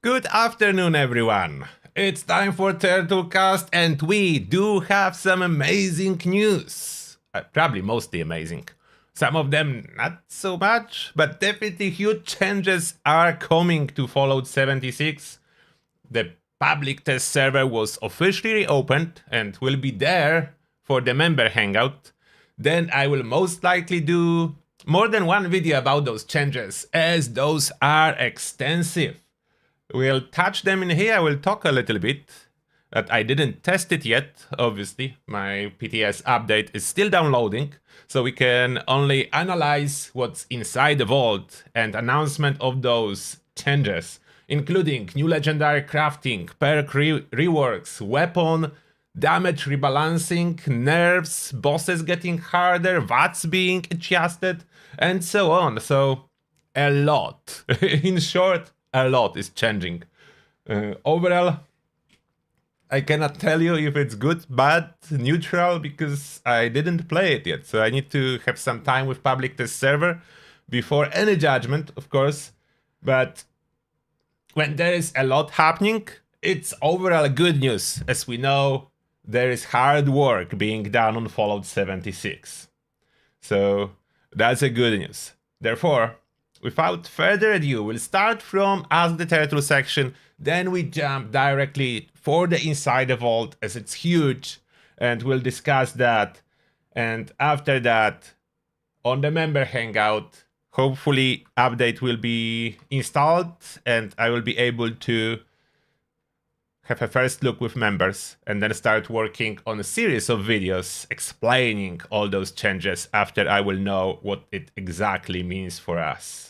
Good afternoon, everyone. It's time for Turtlecast, and we do have some amazing news. Probably mostly amazing. Some of them not so much, but definitely huge changes are coming to Fallout 76. The public test server was officially reopened and will be there for the member hangout. Then I will most likely do more than one video about those changes, as those are extensive. We'll touch them in here. I will talk a little bit. But I didn't test it yet, obviously. My PTS update is still downloading, so we can only analyze what's inside the vault and announcement of those changes, including new legendary crafting, perk reworks, weapon damage rebalancing, nerfs, bosses getting harder, VATs being adjusted, and so on. So, a lot. In short, a lot is changing. Overall, I cannot tell you if it's good, bad, neutral, because I didn't play it yet. So I need to have some time with public test server before any judgment, of course. But when there is a lot happening, it's overall good news. As we know, there is hard work being done on Fallout 76. So that's a good news. Therefore, without further ado, we'll start from Ask the Turtle section, then we jump directly for the Inside the Vault, as it's huge, and we'll discuss that. And after that, on the member hangout, hopefully update will be installed and I will be able to have a first look with members and then start working on a series of videos explaining all those changes after I will know what it exactly means for us.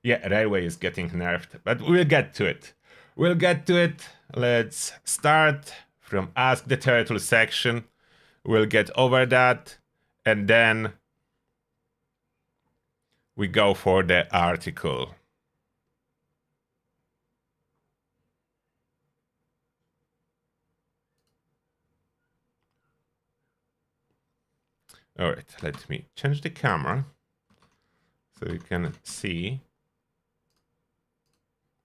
Yeah, Railway is getting nerfed, but we'll get to it. We'll get to it. Let's start from Ask the Turtle section. We'll get over that, and then we go for the article. All right, let me change the camera so you can see.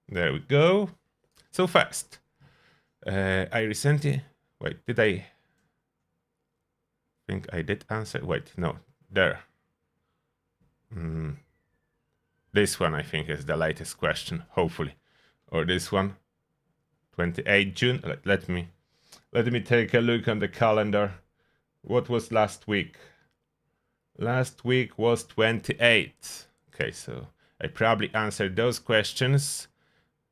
There we go. So first, I recently... Wait, did I... think I did answer... Wait, no, there. This one, I think, is the latest question, hopefully. Or this one. 28 June. Let me take a look on the calendar. What was last week? Last week was 28. Okay, so I probably answered those questions.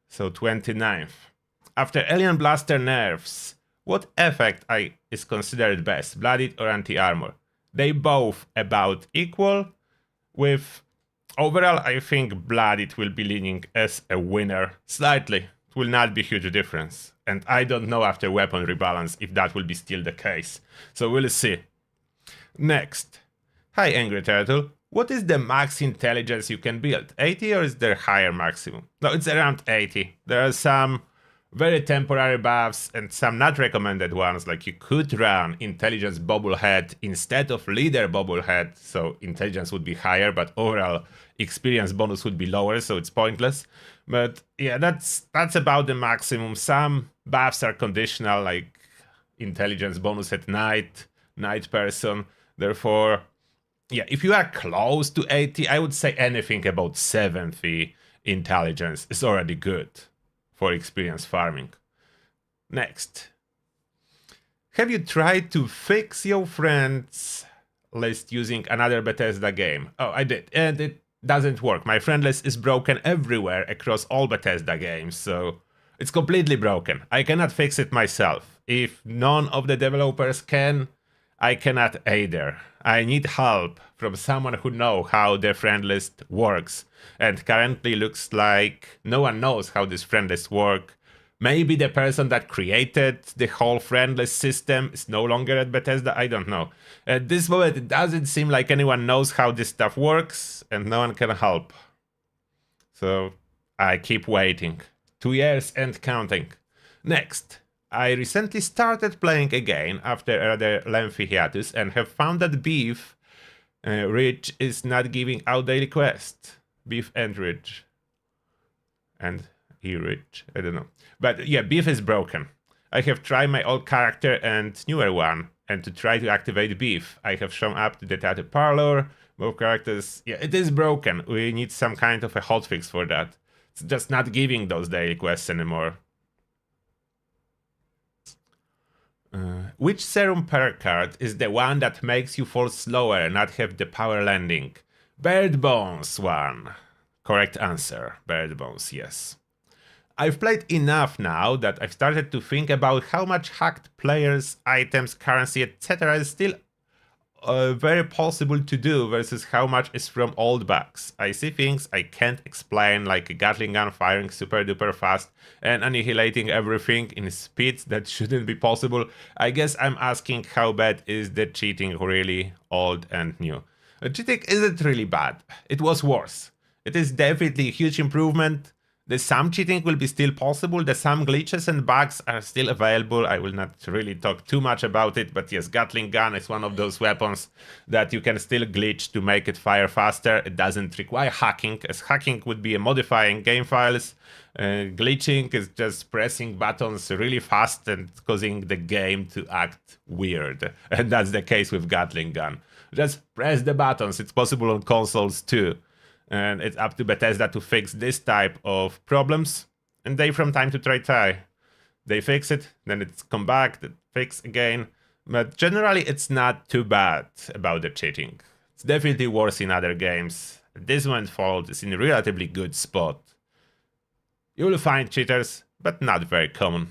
So 29th. After Alien Blaster nerfs, what effect is considered best, Blooded or Anti-Armor? They both about equal, with overall I think Blooded will be leaning as a winner slightly. It will not be a huge difference. And I don't know after weapon rebalance if that will be still the case. So we'll see. Next. Hi Angry Turtle. What is the max intelligence you can build? 80 or is there higher maximum? No, it's around 80. There are some very temporary buffs and some not recommended ones, like you could run intelligence bobblehead instead of leader bobblehead, so intelligence would be higher, but overall experience bonus would be lower, so it's pointless. But yeah, that's about the maximum. Some buffs are conditional, like intelligence bonus at night person, therefore... Yeah, if you are close to 80, I would say anything about 70 intelligence is already good for experience farming. Next. Have you tried to fix your friends list using another Bethesda game? Oh, I did, and it doesn't work. My friend list is broken everywhere across all Bethesda games, so it's completely broken. I cannot fix it myself. If none of the developers can, I cannot either. I need help from someone who knows how the friend list works. And currently looks like no one knows how this friend list works. Maybe the person that created the whole friend list system is no longer at Bethesda, I don't know. At this moment it doesn't seem like anyone knows how this stuff works and no one can help. So I keep waiting. 2 years and counting. Next. I recently started playing again after a rather lengthy hiatus and have found that Beef Ridge is not giving out daily quests. Beef and Ridge. And he rich? I don't know. But yeah, beef is broken. I have tried my old character and newer one, and to try to activate beef, I have shown up to the theater parlor. Both characters, yeah, it is broken. We need some kind of a hotfix for that. It's just not giving those daily quests anymore. Which serum perk card is the one that makes you fall slower and not have the power landing? Bird Bones one. Correct answer. Bird Bones, yes. I've played enough now that I've started to think about how much hacked players, items, currency, etc. is still very possible to do versus how much is from old bugs. I see things I can't explain, like a Gatling gun firing super duper fast and annihilating everything in speeds that shouldn't be possible. I guess I'm asking how bad is the cheating really, old and new. Cheating isn't really bad. It was worse. It is definitely a huge improvement. The some cheating will be still possible, the some glitches and bugs are still available. I will not really talk too much about it, but yes, Gatling gun is one of those weapons that you can still glitch to make it fire faster. It doesn't require hacking, as hacking would be a modifying game files. Glitching is just pressing buttons really fast and causing the game to act weird. And that's the case with Gatling gun. Just press the buttons, it's possible on consoles too. And it's up to Bethesda to fix this type of problems, and they from time to time they fix it, then it's come back, they fix again, but generally it's not too bad about the cheating. It's definitely worse in other games. This one fault is in a relatively good spot. You will find cheaters, but not very common.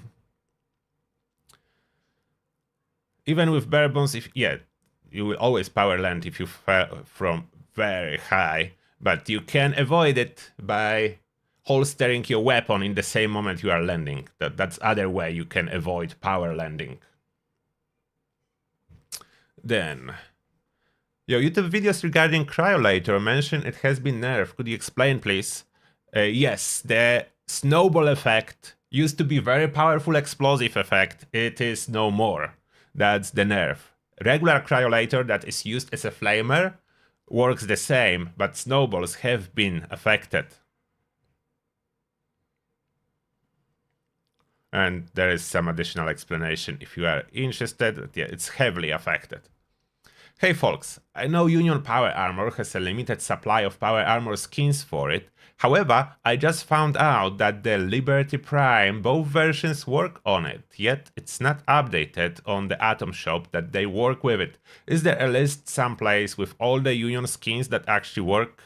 Even with bare bones, you will always power land if you fell from very high. But you can avoid it by holstering your weapon in the same moment you are landing. That's other way you can avoid power landing. Then, your YouTube videos regarding Cryolator mention it has been nerfed. Could you explain, please? Yes, the snowball effect used to be very powerful explosive effect. It is no more. That's the nerf. Regular Cryolator that is used as a flamer works the same, but snowballs have been affected. And there is some additional explanation if you are interested. Yeah, it's heavily affected. Hey folks, I know Union Power Armor has a limited supply of Power Armor skins for it. However, I just found out that the Liberty Prime, both versions work on it, yet it's not updated on the Atom Shop that they work with it. Is there a list someplace with all the Union skins that actually work?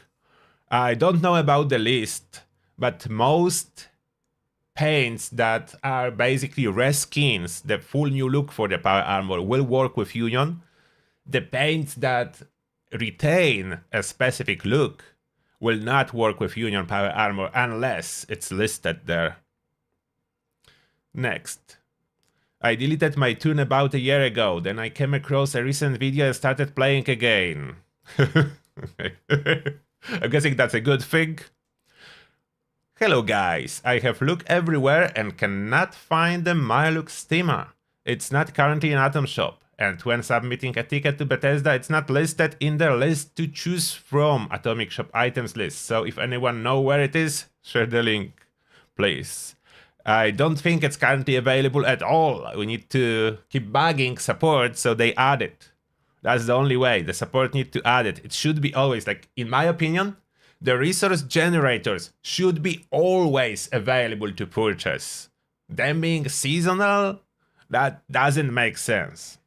I don't know about the list, but most paints that are basically reskins, the full new look for the Power Armor, will work with Union. The paints that retain a specific look will not work with Union Power Armor unless it's listed there. Next. I deleted my tune about a year ago, then I came across a recent video and started playing again. I'm guessing that's a good thing. Hello guys, I have looked everywhere and cannot find the Mylux steamer. It's not currently in Atom Shop. And when submitting a ticket to Bethesda, it's not listed in the list to choose from Atomic Shop items list. So if anyone knows where it is, share the link, please. I don't think it's currently available at all. We need to keep bugging support so they add it. That's the only way. The support need to add it. It should be always, like, in my opinion, the resource generators should be always available to purchase. Them being seasonal, that doesn't make sense.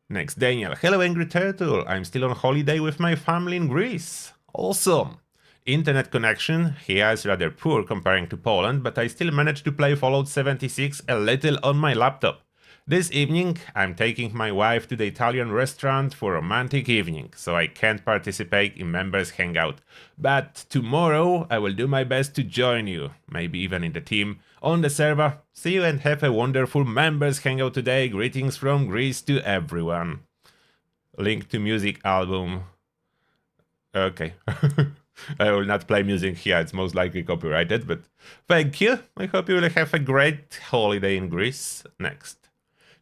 Next, Daniel. Hello, Angry Turtle. I'm still on holiday with my family in Greece. Awesome. Internet connection here is rather poor comparing to Poland, but I still managed to play Fallout 76 a little on my laptop. This evening, I'm taking my wife to the Italian restaurant for a romantic evening, so I can't participate in members hangout. But tomorrow, I will do my best to join you, maybe even in the team, on the server. See you and have a wonderful members hangout today. Greetings from Greece to everyone. Link to music album. Okay. I will not play music here, it's most likely copyrighted, but thank you. I hope you will have a great holiday in Greece. Next.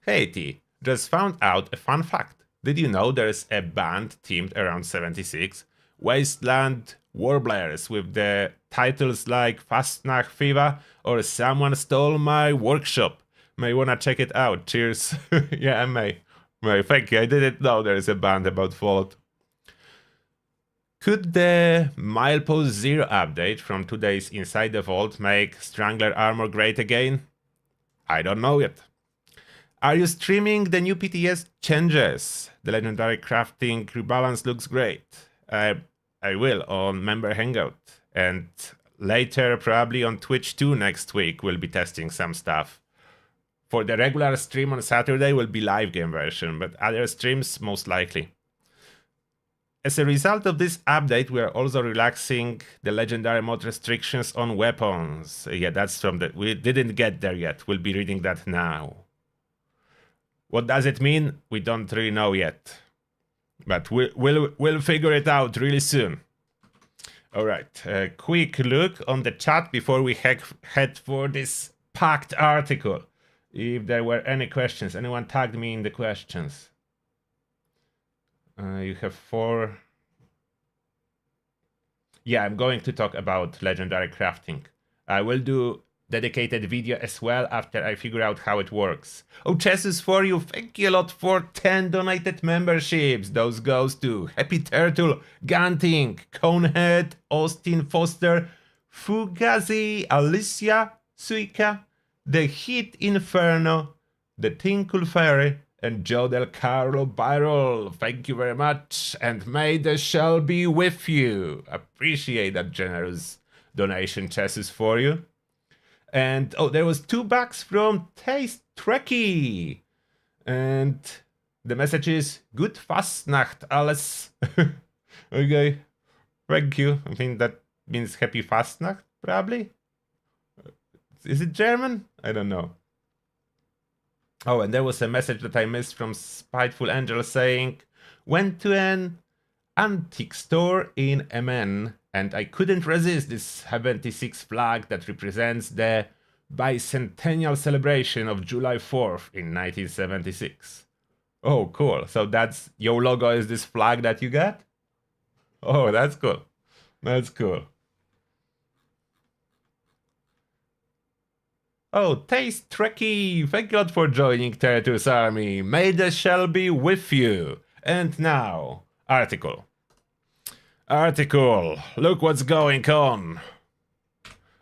Hey T, just found out a fun fact. Did you know there's a band themed around 76? Wasteland warblers with the titles like Fastnacht Fever or Someone Stole My Workshop. May wanna check it out. Cheers. Yeah, I may. Thank you. I didn't know there is a band about Fallout. Could the Milepost Zero update from today's Inside the Vault make Strangler armor great again? I don't know yet. Are you streaming the new PTS changes? The legendary crafting rebalance looks great. I will on Member Hangout. And later, probably on Twitch too next week, we'll be testing some stuff. For the regular stream on Saturday will be live game version, but other streams most likely. As a result of this update, we are also relaxing the legendary mod restrictions on weapons. Yeah, that's from the... We didn't get there yet. We'll be reading that now. What does it mean? We don't really know yet. But we'll figure it out really soon. Alright, a quick look on the chat before we head for this packed article. If there were any questions. Anyone tagged me in the questions? You have 4. Yeah, I'm going to talk about legendary crafting. I will do dedicated video as well after I figure out how it works. Oh, chess is for you. Thank you a lot for 10 donated memberships. Those goes to Happy Turtle, Ganting, Conehead, Austin Foster, Fugazi, Alicia, Suika, The Heat Inferno, The Tinkle Fairy, and Joe Del Carlo Byrol. Thank you very much, and may the shell be with you. Appreciate that generous donation, chess for you. And oh, there was $2 from Taste Trekkie. And the message is, good Fastnacht, alles. Okay, thank you. I think that means happy Fastnacht, probably. Is it German? I don't know. Oh, and there was a message that I missed from Spiteful Angel saying, went to an antique store in MN and I couldn't resist this 76 flag that represents the bicentennial celebration of July 4th in 1976. Oh, cool. So that's your logo is this flag that you got? Oh, that's cool. That's cool. Oh, Taste Trekkie, thank God for joining Territories Army. May the shell be with you. And now, article. Look what's going on.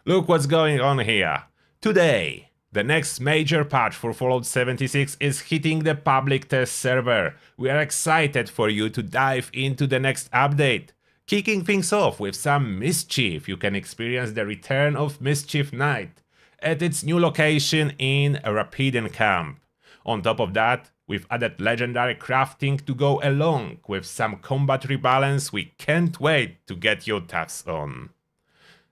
Look what's going on here. Today, the next major patch for Fallout 76 is hitting the public test server. We are excited for you to dive into the next update. Kicking things off with some Mischief, you can experience the return of Mischief Night at its new location in Rapiden Camp. On top of that, we've added legendary crafting to go along with some combat rebalance we can't wait to get your tasks on.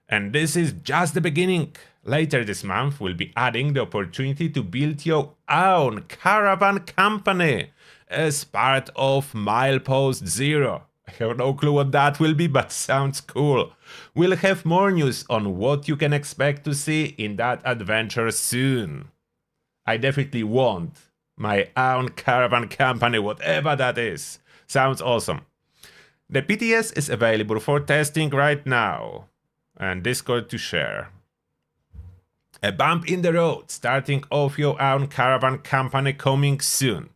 And this is just the beginning. Later this month, we'll be adding the opportunity to build your own caravan company as part of Milepost Zero. I have no clue what that will be, but sounds cool. We'll have more news on what you can expect to see in that adventure soon. I definitely want my own caravan company, whatever that is. Sounds awesome. The PTS is available for testing right now, and Discord to share. A bump in the road, starting off your own caravan company coming soon.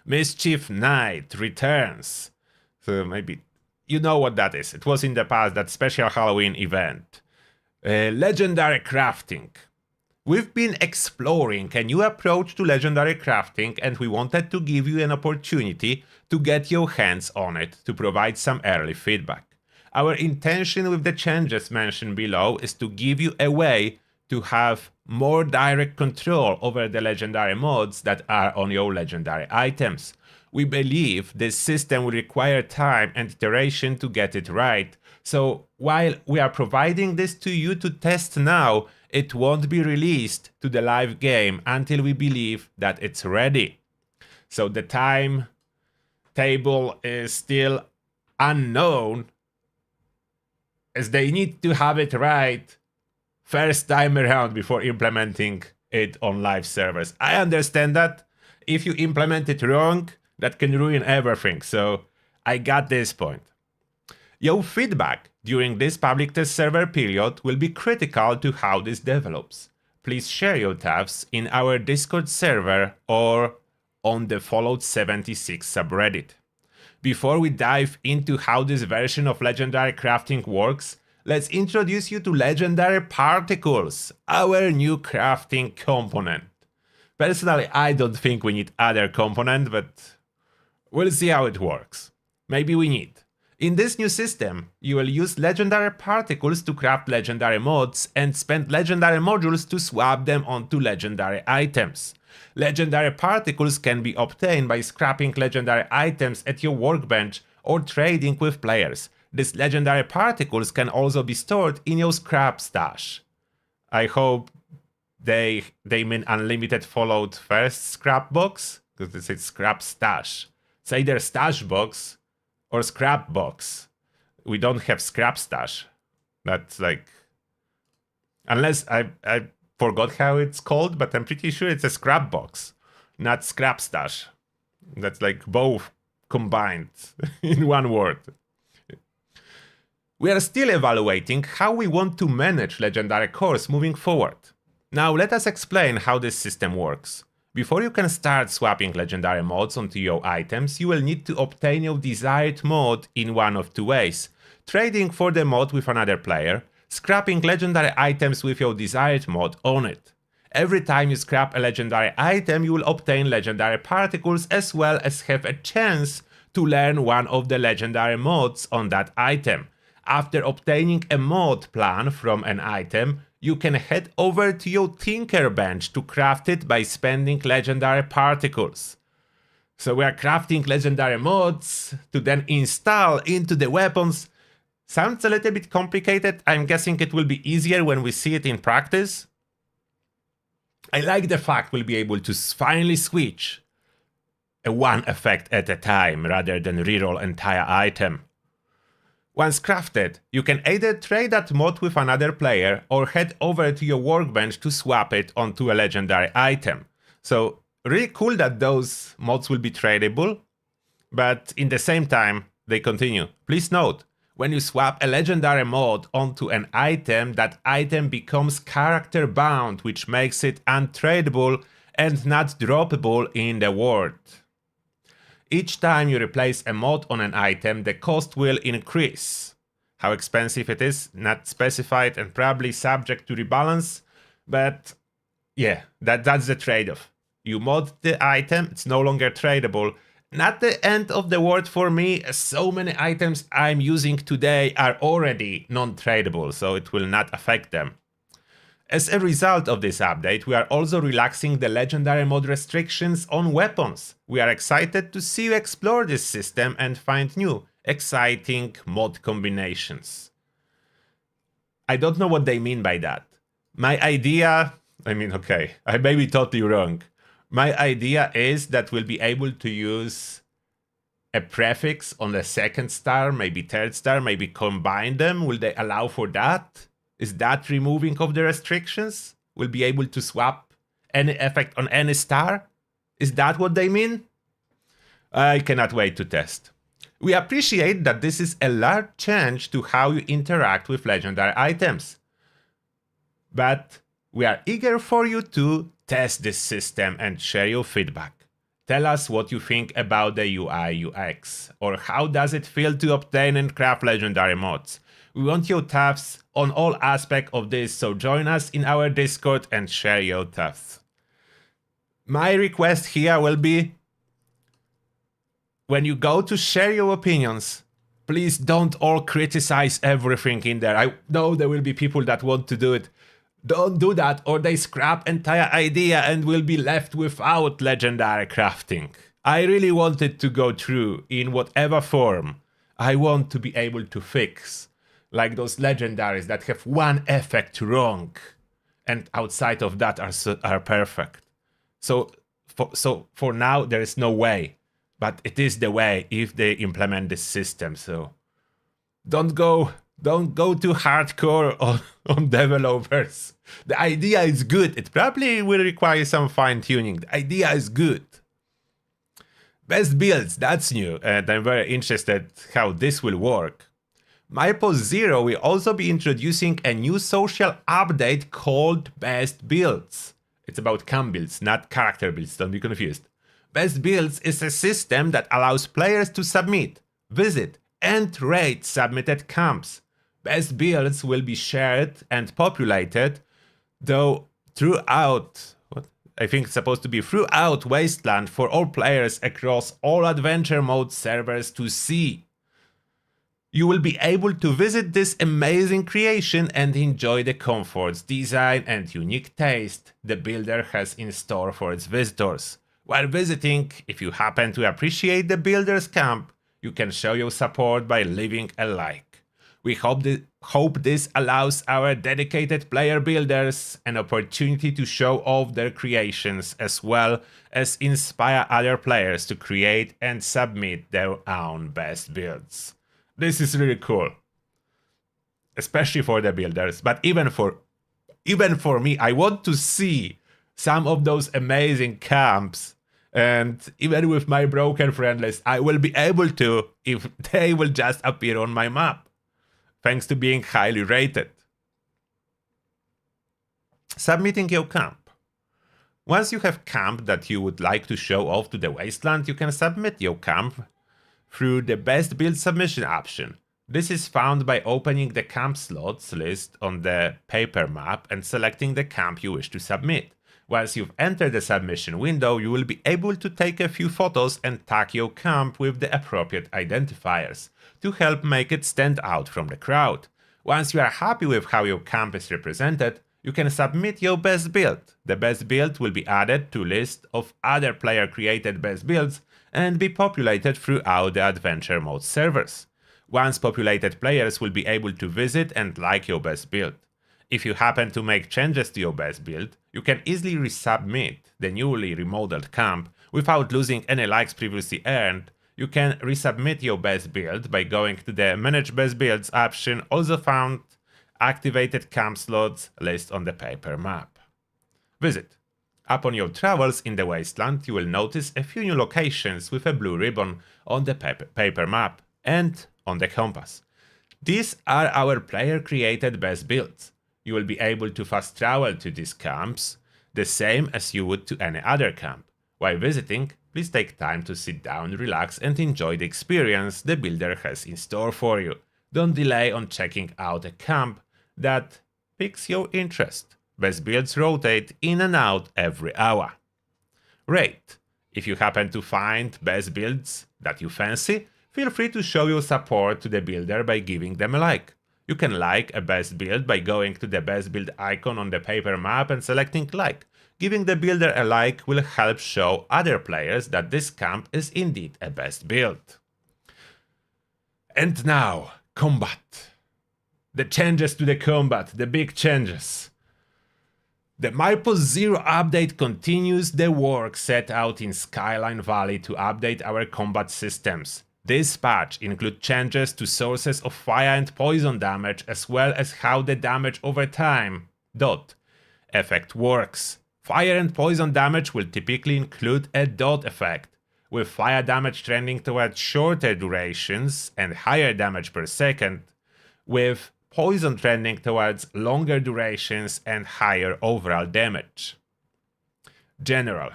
Mischief Night returns. So maybe you know what that is. It was in the past, that special Halloween event. Legendary crafting. We've been exploring a new approach to legendary crafting and we wanted to give you an opportunity to get your hands on it to provide some early feedback. Our intention with the changes mentioned below is to give you a way to have more direct control over the legendary mods that are on your legendary items. We believe this system will require time and iteration to get it right, so while we are providing this to you to test now, it won't be released to the live game until we believe that it's ready. So the time table is still unknown, as they need to have it right first time around before implementing it on live servers. I understand that. If you implement it wrong, that can ruin everything, so I got this point. Your feedback during this public test server period will be critical to how this develops. Please share your TAFs in our Discord server or on the Fallout 76 subreddit. Before we dive into how this version of Legendary Crafting works, let's introduce you to Legendary Particles, our new crafting component. Personally, I don't think we need other component, but we'll see how it works. Maybe we need. In this new system, you will use legendary particles to craft legendary mods and spend legendary modules to swap them onto legendary items. Legendary particles can be obtained by scrapping legendary items at your workbench or trading with players. These legendary particles can also be stored in your scrap stash. I hope they mean unlimited Fallout first scrap box, because this is scrap stash. It's either stash box or scrap box. We don't have scrap stash. That's like, unless I forgot how it's called, but I'm pretty sure it's a scrap box, not scrap stash. That's like both combined in one word. We are still evaluating how we want to manage legendary cores moving forward. Now let us explain how this system works. Before you can start swapping legendary mods onto your items, you will need to obtain your desired mod in one of two ways: trading for the mod with another player, scrapping legendary items with your desired mod on it. Every time you scrap a legendary item, you will obtain legendary particles as well as have a chance to learn one of the legendary mods on that item. After obtaining a mod plan from an item, you can head over to your Tinker Bench to craft it by spending legendary particles. So we are crafting legendary mods to then install into the weapons. Sounds a little bit complicated. I'm guessing it will be easier when we see it in practice. I like the fact we'll be able to finally switch a one effect at a time rather than reroll entire item. Once crafted, you can either trade that mod with another player or head over to your workbench to swap it onto a legendary item. So really cool that those mods will be tradable, but in the same time, they continue. Please note, when you swap a legendary mod onto an item, that item becomes character bound, which makes it untradeable and not droppable in the world. Each time you replace a mod on an item, the cost will increase. How expensive it is, not specified and probably subject to rebalance, but yeah, that's the trade-off. You mod the item, it's no longer tradable. Not the end of the world for me, as so many items I'm using today are already non-tradable, so it will not affect them. As a result of this update, we are also relaxing the legendary mod restrictions on weapons. We are excited to see you explore this system and find new, exciting mod combinations. I don't know what they mean by that. My idea, I may be totally wrong. My idea is that we'll be able to use a prefix on the second star, maybe third star, maybe combine them. Will they allow for that? Is that removing of the restrictions? We'll be able to swap any effect on any star? Is that what they mean? I cannot wait to test. We appreciate that this is a large change to how you interact with legendary items. But we are eager for you to test this system and share your feedback. Tell us what you think about the UI UX, or how does it feel to obtain and craft legendary mods. We want your TAFs on all aspects of this, so join us in our Discord and share your TAFs. My request here will be, when you go to share your opinions, please don't all criticize everything in there. I know there will be people that want to do it. Don't do that, or they scrap entire idea and will be left without legendary crafting. I really want it to go through in whatever form. I want to be able to fix, like those legendaries that have one effect wrong, and outside of that are perfect. So for now there is no way, but it is the way if they implement this system. So don't go too hardcore on developers. The idea is good. It probably will require some fine tuning. The idea is good. Best builds, that's new, and I'm very interested how this will work. MyPost0 will also be introducing a new social update called Best Builds. It's about camp builds, not character builds, don't be confused. Best Builds is a system that allows players to submit, visit, and rate submitted camps. Best Builds will be shared and populated, though throughout Wasteland for all players across all adventure mode servers to see. You will be able to visit this amazing creation and enjoy the comforts, design, and unique taste the builder has in store for its visitors. While visiting, if you happen to appreciate the builder's camp, you can show your support by leaving a like. We hope this allows our dedicated player builders an opportunity to show off their creations as well as inspire other players to create and submit their own best builds. This is really cool, especially for the builders, but even for me, I want to see some of those amazing camps, and even with my broken friend list, I will be able to if they will just appear on my map, thanks to being highly rated. Submitting your camp. Once you have camp that you would like to show off to the Wasteland, you can submit your camp through the Best Build submission option. This is found by opening the camp slots list on the paper map and selecting the camp you wish to submit. Once you've entered the submission window, you will be able to take a few photos and tag your camp with the appropriate identifiers to help make it stand out from the crowd. Once you are happy with how your camp is represented, you can submit your best build. The best build will be added to a list of other player-created best builds and be populated throughout the adventure mode servers. Once populated, players will be able to visit and like your best build. If you happen to make changes to your best build, you can easily resubmit the newly remodeled camp without losing any likes previously earned. You can resubmit your best build by going to the Manage Best Builds option, also found activated camp slots list on the paper map. Visit. Upon your travels in the Wasteland, you will notice a few new locations with a blue ribbon on the paper map and on the compass. These are our player-created best builds. You will be able to fast travel to these camps, the same as you would to any other camp. While visiting, please take time to sit down, relax, and enjoy the experience the builder has in store for you. Don't delay on checking out a camp that piques your interest. Best builds rotate in and out every hour. Rate. If you happen to find best builds that you fancy, feel free to show your support to the builder by giving them a like. You can like a best build by going to the best build icon on the paper map and selecting like. Giving the builder a like will help show other players that this camp is indeed a best build. And now, combat. The changes to the combat, the big changes. The MyPost0 update continues the work set out in Skyline Valley to update our combat systems. This patch includes changes to sources of fire and poison damage, as well as how the damage over time dot effect works. Fire and poison damage will typically include a dot effect, with fire damage trending towards shorter durations and higher damage per second, with poison trending towards longer durations and higher overall damage. General.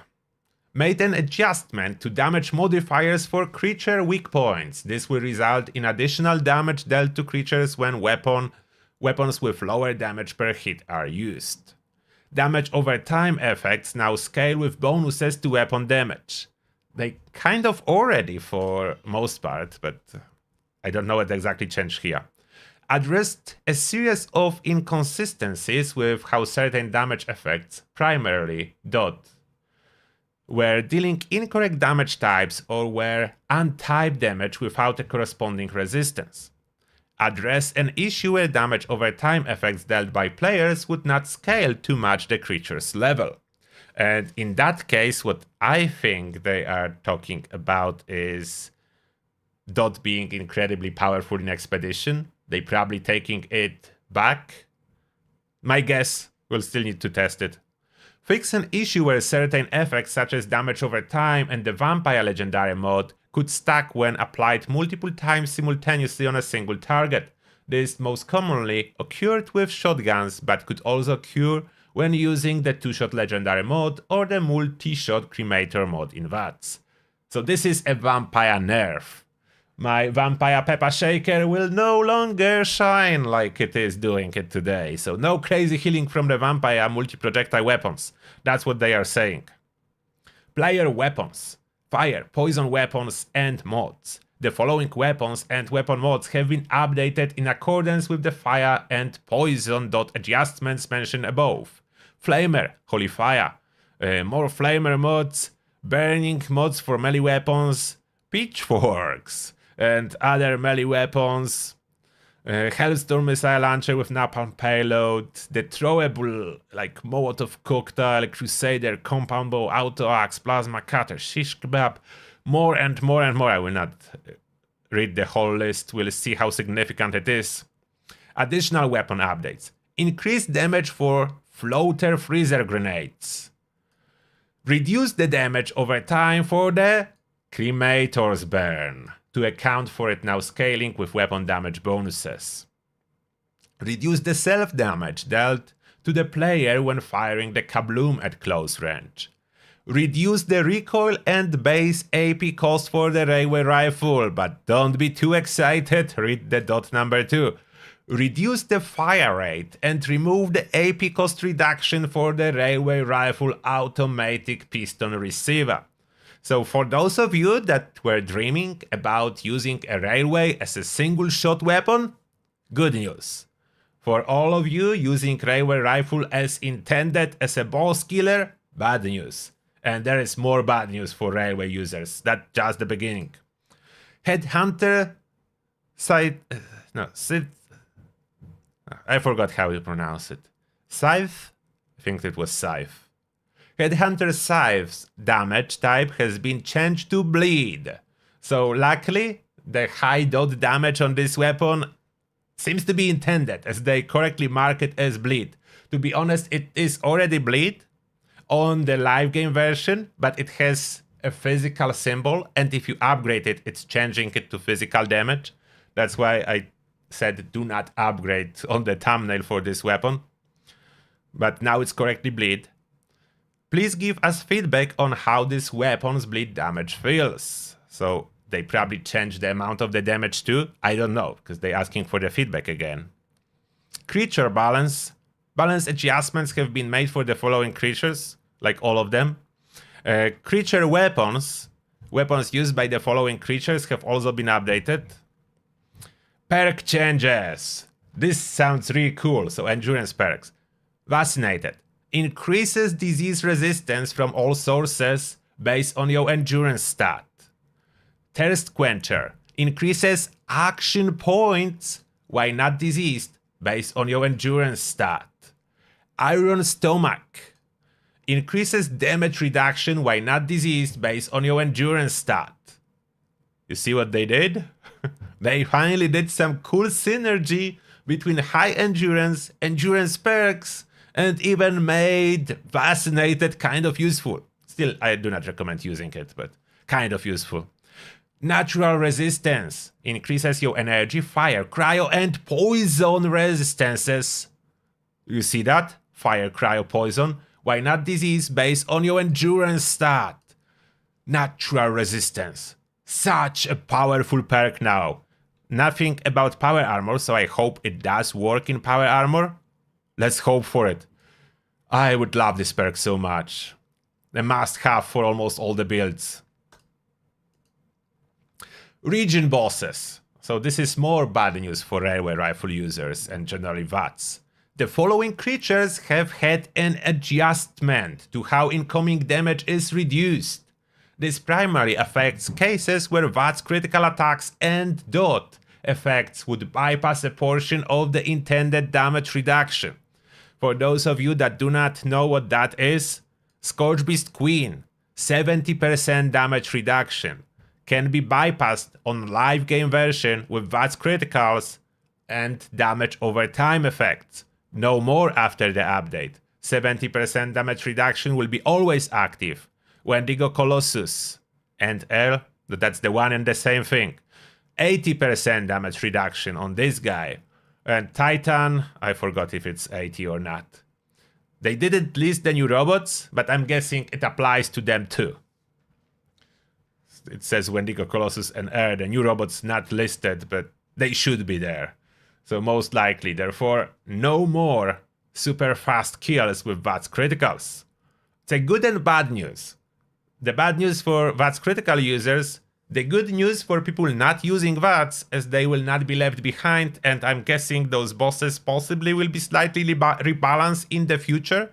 Made an adjustment to damage modifiers for creature weak points. This will result in additional damage dealt to creatures when weapons with lower damage per hit are used. Damage over time effects now scale with bonuses to weapon damage. They kind of already for most part, but I don't know what exactly changed here. Addressed a series of inconsistencies with how certain damage effects, primarily dot, were dealing incorrect damage types or were untyped damage without a corresponding resistance. Address an issue where damage over time effects dealt by players would not scale to match the creature's level. And in that case, what I think they are talking about is dot being incredibly powerful in Expedition. They probably taking it back. My guess, we'll still need to test it. Fix an issue where certain effects such as damage over time and the Vampire Legendary mod could stack when applied multiple times simultaneously on a single target. This most commonly occurred with shotguns, but could also occur when using the 2-shot legendary mod or the multi-shot cremator mod in VATS. So this is a vampire nerf. My vampire pepper shaker will no longer shine like it is doing it today, so no crazy healing from the vampire multi-projectile weapons. That's what they are saying. Player weapons, fire, poison weapons and mods. The following weapons and weapon mods have been updated in accordance with the fire and poison adjustments mentioned above. Flamer, Holy Fire, more Flamer mods, burning mods for melee weapons, pitchforks, and other melee weapons, Hellstorm missile launcher with napalm payload, the throwable like Molotov cocktail, Crusader, compound bow, auto axe, plasma cutter, shish kebab, more and more and more. I will not read the whole list, we'll see how significant it is. Additional weapon updates. Increased damage for floater freezer grenades. Reduce the damage over time for the cremator's burn, to account for it now scaling with weapon damage bonuses. Reduce the self-damage dealt to the player when firing the kabloom at close range. Reduce the recoil and base AP cost for the railway rifle, but don't be too excited, read the dot number 2. Reduce the fire rate and remove the AP cost reduction for the railway rifle automatic piston receiver. So for those of you that were dreaming about using a railway as a single shot weapon, good news. For all of you using railway rifle as intended as a boss killer, bad news. And there is more bad news for railway users, that's just the beginning. Headhunter I forgot how you pronounce it. Scythe? I think it was Scythe. Headhunter Scythe's damage type has been changed to bleed. So luckily, the high dot damage on this weapon seems to be intended, as they correctly mark it as bleed. To be honest, it is already bleed on the live game version, but it has a physical symbol, and if you upgrade it, it's changing it to physical damage. That's why I said do not upgrade on the thumbnail for this weapon. But now it's correctly bleed. Please give us feedback on how this weapon's bleed damage feels. So they probably changed the amount of the damage too? I don't know, because they're asking for the feedback again. Creature balance. Balance adjustments have been made for the following creatures, like all of them. Creature weapons. Weapons used by the following creatures have also been updated. Perk changes. This sounds really cool, so endurance perks. Vaccinated. Increases disease resistance from all sources based on your endurance stat. Thirst Quencher. Increases action points while not diseased based on your endurance stat. Iron Stomach. Increases damage reduction while not diseased based on your endurance stat. You see what they did? They finally did some cool synergy between high endurance, endurance perks, and even made Vaccinated kind of useful. Still, I do not recommend using it, but kind of useful. Natural resistance increases your energy, fire, cryo, and poison resistances. You see that? Fire, cryo, poison. Why not disease based on your endurance stat? Natural resistance. Such a powerful perk now. Nothing about power armor, so I hope it does work in power armor. Let's hope for it. I would love this perk so much. A must-have for almost all the builds. Region bosses. So this is more bad news for railway rifle users and generally VATS. The following creatures have had an adjustment to how incoming damage is reduced. This primarily affects cases where VATS critical attacks and dot effects would bypass a portion of the intended damage reduction. For those of you that do not know what that is, Scorchbeast Queen, 70% damage reduction, can be bypassed on live game version with VATS criticals and damage over time effects. No more after the update. 70% damage reduction will be always active. Wendigo Colossus and that's the one and the same thing. 80% damage reduction on this guy. And Titan, I forgot if it's 80 or not. They didn't list the new robots, but I'm guessing it applies to them too. It says Wendigo, Colossus, and Air, the new robots not listed, but they should be there. So most likely, therefore, no more super fast kills with VATS criticals. It's a good and bad news. The bad news for VATS critical users, the good news for people not using VATS, as they will not be left behind, and I'm guessing those bosses possibly will be slightly rebalanced in the future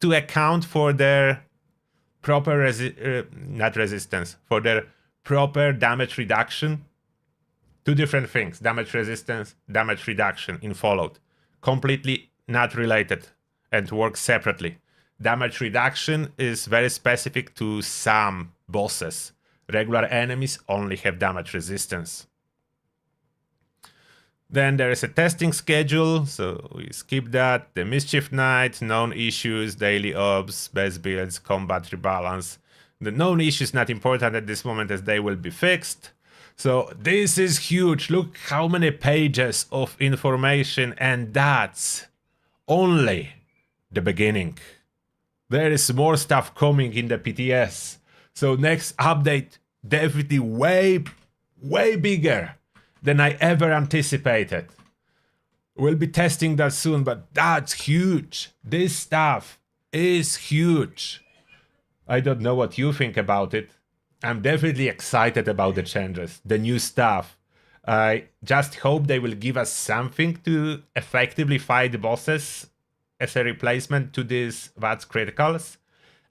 to account for their proper not resistance, for their proper damage reduction. Two different things, damage resistance, damage reduction in Fallout. Completely not related and work separately. Damage reduction is very specific to some bosses. Regular enemies only have damage resistance. Then there is a testing schedule, so we skip that. The Mischief Knight, known issues, daily orbs, best builds, combat rebalance. The known issues not important at this moment as they will be fixed. So this is huge. Look how many pages of information, and that's only the beginning. There is more stuff coming in the PTS. So next update, definitely way bigger than I ever anticipated. We'll be testing that soon, but that's huge. This stuff is huge. I don't know what you think about it. I'm definitely excited about the changes, the new stuff. I just hope they will give us something to effectively fight bosses as a replacement to these VATS criticals.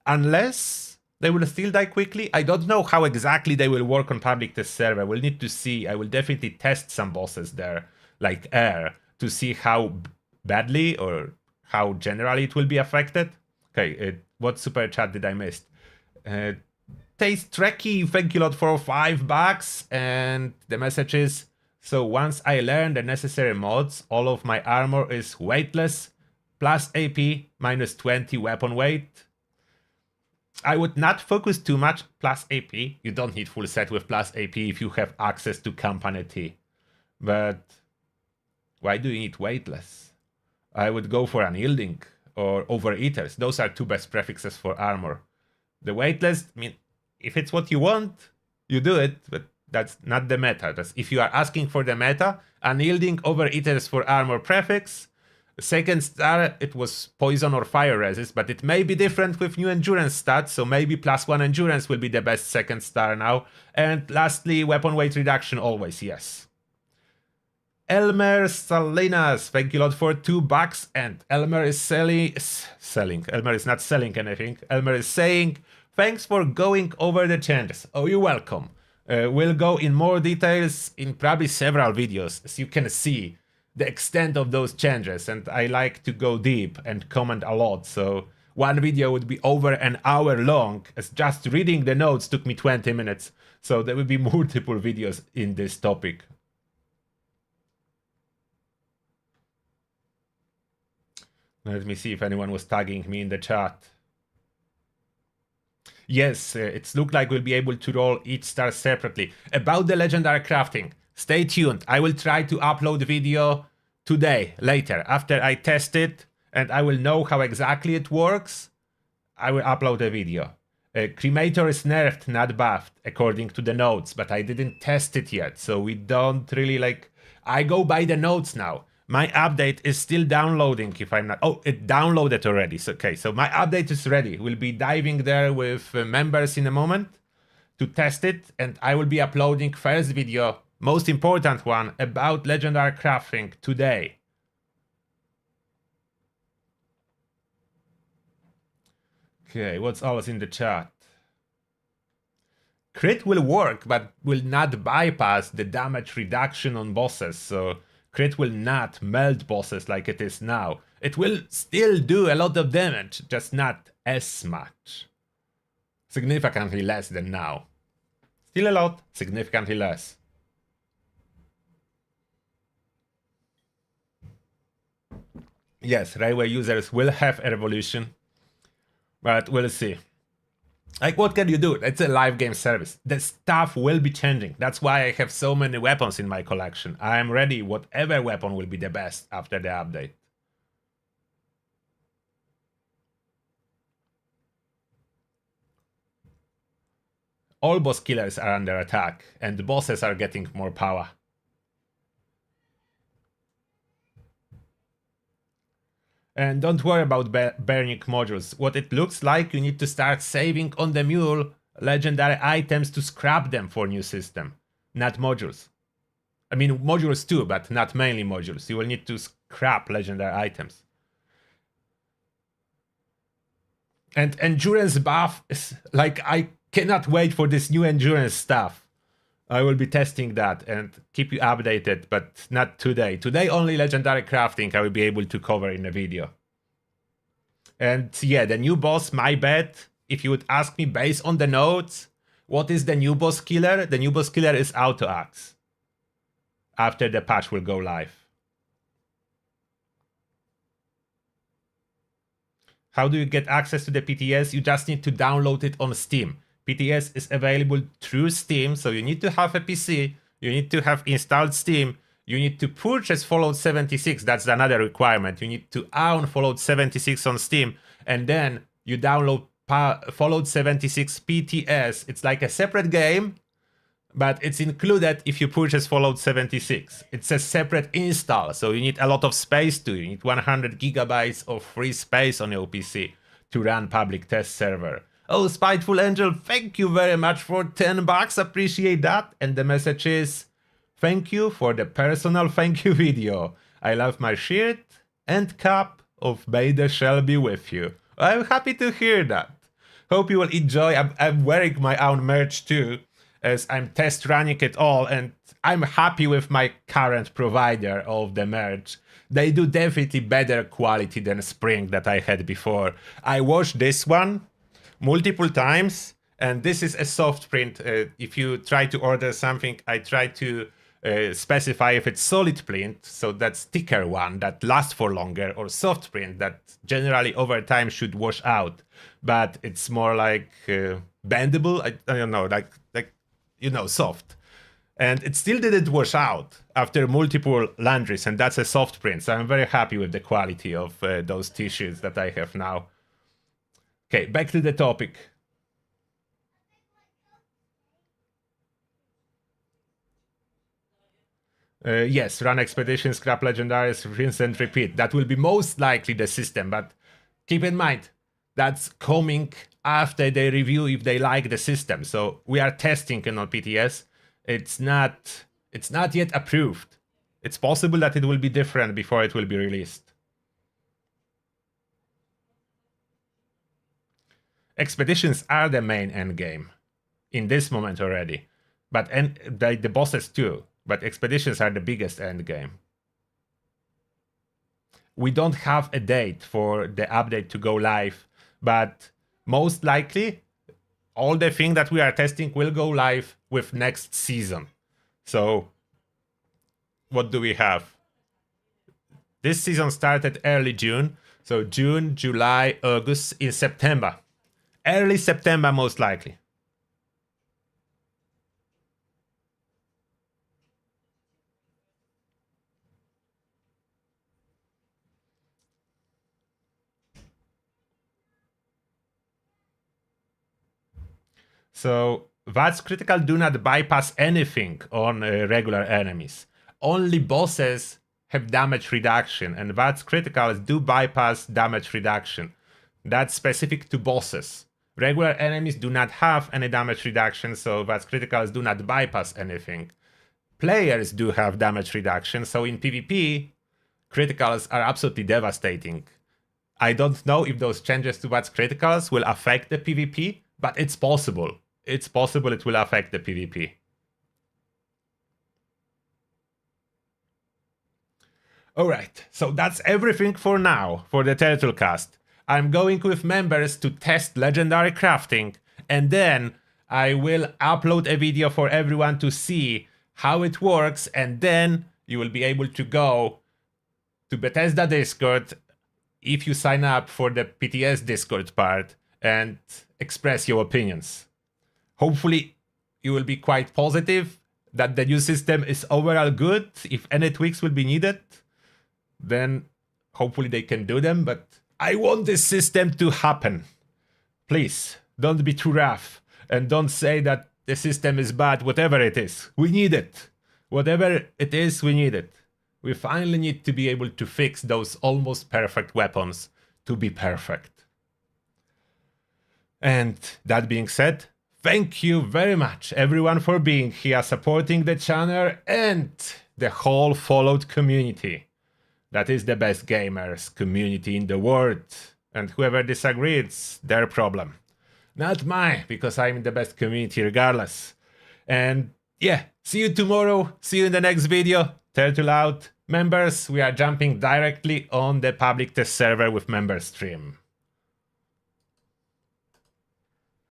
Unless they will still die quickly. I don't know how exactly they will work on public test server. We'll need to see. I will definitely test some bosses there, like Air, to see how badly or how generally it will be affected. Okay, what super chat did I miss? Taste Trekkie, thank you a lot for $5. And the message is, so once I learn the necessary mods, all of my armor is weightless, plus AP, minus 20 weapon weight. I would not focus too much plus AP. You don't need full set with plus AP if you have access to Company T. But why do you need weightless? I would go for unyielding or overeaters. Those are two best prefixes for armor. The weightless, I mean, if it's what you want, you do it, but that's not the meta. That's, if you are asking for the meta, unyielding, overeaters for armor prefix. Second star, it was poison or fire resist, but it may be different with new endurance stats, so maybe +1 endurance will be the best second star now. And lastly, weapon weight reduction always, yes. Elmer Salinas, thank you a lot for $2. And Elmer is selling. Elmer is not selling anything. Elmer is saying, thanks for going over the changes. Oh, you're welcome. We'll go in more details in probably several videos, as you can see the extent of those changes, and I like to go deep and comment a lot, so one video would be over an hour long, as just reading the notes took me 20 minutes, so there will be multiple videos in this topic. Let me see if anyone was tagging me in the chat. Yes, it's looked like we'll be able to roll each star separately. About the legendary crafting, stay tuned. I will try to upload video today, later, after I test it, and I will know how exactly it works. I will upload a video. Cremator is nerfed, not buffed, according to the notes, but I didn't test it yet, so we don't really like... I go by the notes now. My update is still downloading if I'm not... Oh, it downloaded already. So, okay, so my update is ready. We'll be diving there with members in a moment to test it, and I will be uploading first video, most important one, about legendary crafting today. Okay, what's else in the chat? Crit will work, but will not bypass the damage reduction on bosses, so crit will not melt bosses like it is now. It will still do a lot of damage, just not as much. Significantly less than now. Still a lot, significantly less. Yes, railway users will have a revolution, but we'll see. Like, what can you do? It's a live game service. The stuff will be changing. That's why I have so many weapons in my collection. I am ready. Whatever weapon will be the best after the update. All boss killers are under attack, and the bosses are getting more power. And don't worry about burning modules. What it looks like, you need to start saving on the mule legendary items to scrap them for new system, not modules. I mean, modules too, but not mainly modules. You will need to scrap legendary items. And endurance buff is like, I cannot wait for this new endurance stuff. I will be testing that and keep you updated, but not today. Today only legendary crafting I will be able to cover in a video. And yeah, the new boss, my bet, if you would ask me based on the notes, what is the new boss killer? The new boss killer is Auto Axe. After the patch will go live. How do you get access to the PTS? You just need to download it on Steam. PTS is available through Steam, so you need to have a PC, you need to have installed Steam, you need to purchase Fallout 76, that's another requirement. You need to own Fallout 76 on Steam, and then you download Fallout 76 PTS. It's like a separate game, but it's included if you purchase Fallout 76. It's a separate install, so you need a lot of space too. You need 100 gigabytes of free space on your PC to run public test server. Oh, Spiteful Angel, thank you very much for 10 bucks, appreciate that. And the message is, thank you for the personal thank you video. I love my shirt and cap of May the Shall be with you. I'm happy to hear that. Hope you will enjoy. I'm wearing my own merch too, as I'm test running it all, and I'm happy with my current provider of the merch. They do definitely better quality than Spring that I had before. I washed this one multiple times, and this is a soft print. If you try to order something, I try to specify if it's solid print, so that's thicker one that lasts for longer, or soft print that generally over time should wash out, but it's more like bendable. I don't know, like you know, soft. And it still didn't wash out after multiple laundries, and that's a soft print, so I'm very happy with the quality of those t-shirts that I have now. Okay, back to the topic. Yes, run expeditions, scrap legendaries, rinse and repeat. That will be most likely the system, but keep in mind, that's coming after they review if they like the system. So we are testing it on PTS. It's not yet approved. It's possible that it will be different before it will be released. Expeditions are the main endgame in this moment already, but the bosses too. But expeditions are the biggest endgame. We don't have a date for the update to go live, but most likely all the things that we are testing will go live with next season. So what do we have? This season started early June, so June, July, August, in September. Early September most likely. So VATS critical do not bypass anything on regular enemies. Only bosses have damage reduction, and VATS criticals do bypass damage reduction. That's specific to bosses. Regular enemies do not have any damage reduction, so VATS criticals do not bypass anything. Players do have damage reduction, so in PvP, criticals are absolutely devastating. I don't know if those changes to VATS criticals will affect the PvP, but it's possible. It's possible it will affect the PvP. Alright, so that's everything for now for the Turtlecast. I'm going with members to test legendary crafting, and then I will upload a video for everyone to see how it works, and then you will be able to go to Bethesda Discord if you sign up for the PTS Discord part, and express your opinions. Hopefully, you will be quite positive that the new system is overall good. If any tweaks will be needed, then hopefully they can do them. But I want this system to happen. Please, don't be too rough and don't say that the system is bad, whatever it is. We need it. Whatever it is, we need it. We finally need to be able to fix those almost perfect weapons to be perfect. And that being said, thank you very much everyone for being here, supporting the channel and the whole Fallout community. That is the best gamers community in the world. And whoever disagrees, it's their problem. Not mine, because I'm in the best community regardless. And yeah, see you tomorrow. See you in the next video. Turtle out. Members, we are jumping directly on the public test server with member stream.